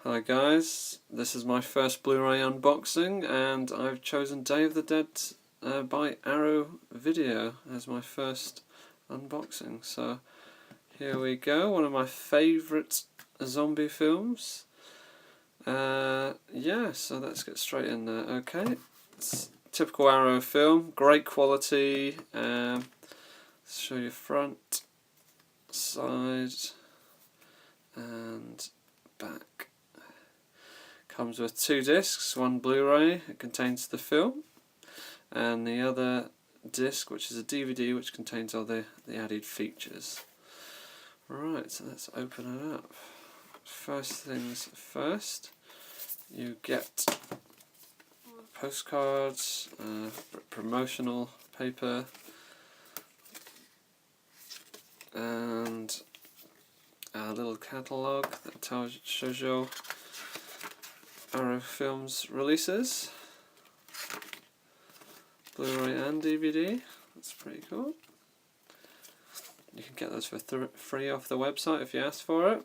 Hi guys, this is my first Blu-ray unboxing and I've chosen Day of the Dead by Arrow Video as my first unboxing. So here we go, one of my favourite zombie films. Yeah, so let's get straight in there. Okay, it's a typical Arrow film, great quality. Let's show you front, side and back. Comes with 2 discs, one Blu-ray, it contains the film, and the other disc, which is a DVD, which contains all the added features. Right, so let's open it up. First things first, you get postcards, promotional paper, and a little catalogue that shows you Arrow Films releases, Blu-ray and DVD. That's pretty cool. You can get those for free off the website if you ask for it.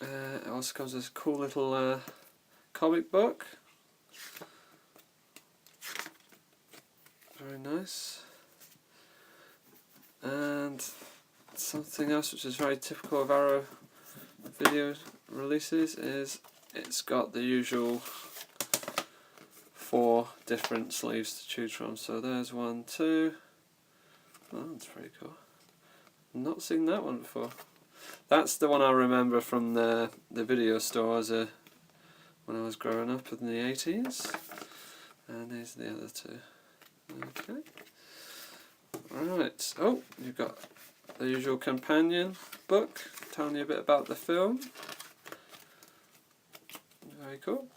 It also comes with a cool little comic book. Very nice. And something else which is very typical of Arrow Video releases is it's got the usual 4 different sleeves to choose from. So there's 1, 2. Oh, that's pretty cool. Not seen that one before. That's the one I remember from the video store when I was growing up in the 80s. And these are the other 2. Okay. Right. Oh, you've got the usual companion book telling you a bit about the film. Very cool.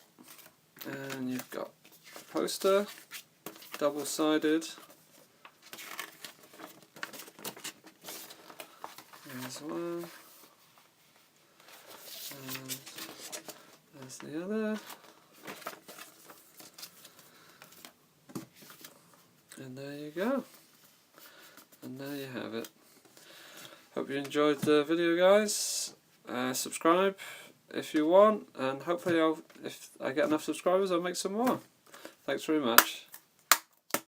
And you've got a poster, double-sided. There's one. And there's the other. And there you go. And there you have it. Hope you enjoyed the video, guys. Subscribe if you want, and hopefully if I get enough subscribers I'll make some more. Thanks very much.